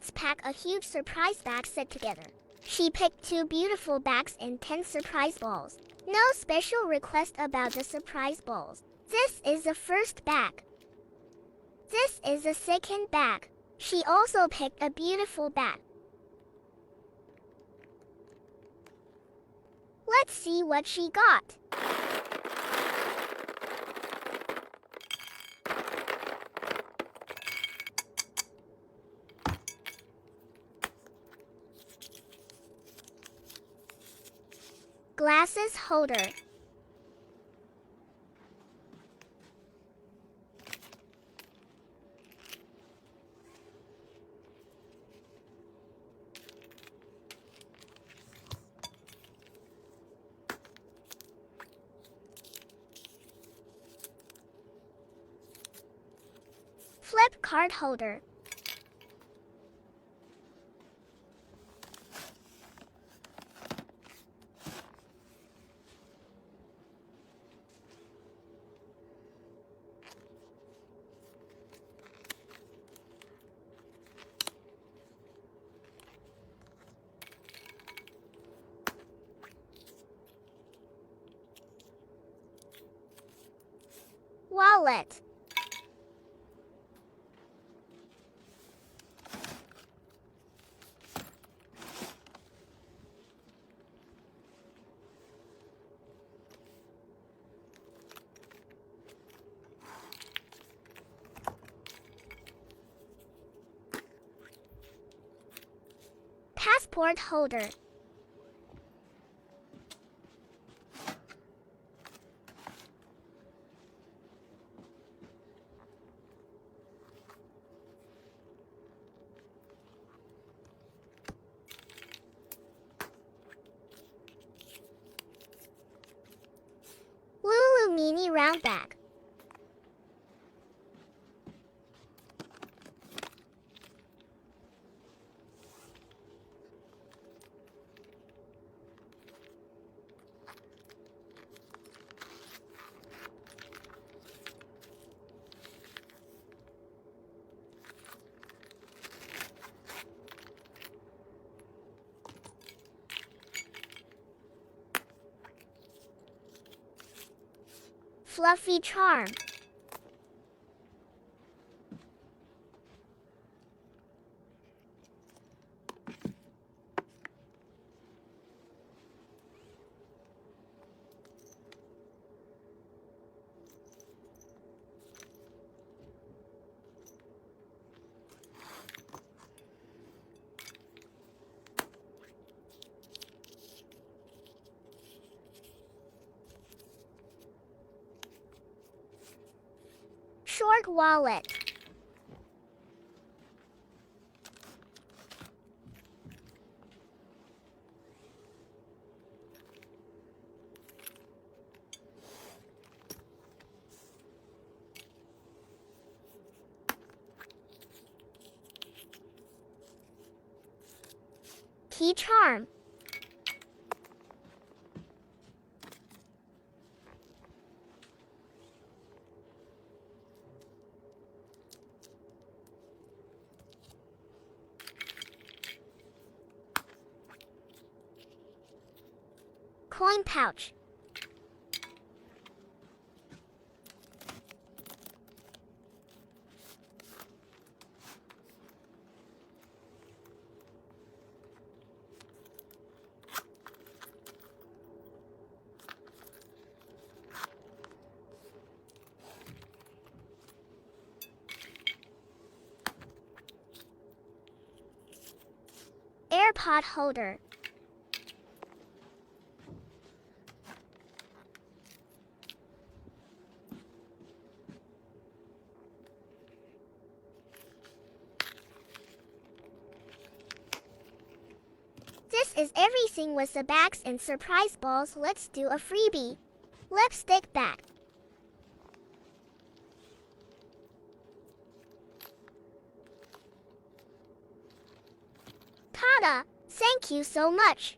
let's pack a huge surprise bag set together. She picked 2 beautiful bags and 10 surprise balls. No special request about the surprise balls. This is the first bag. This is the second bag. She also picked a beautiful bag. Let's see what she got. Glasses holder. Flip card holder. Wallet. Passport holder. Lulu mini round bag. Fluffy charm. Short wallet. Key charm. Coin pouch. AirPod holder. This is everything with the bags and surprise balls. Let's do a freebie. Lipstick bag. Ta-da! Thank you so much.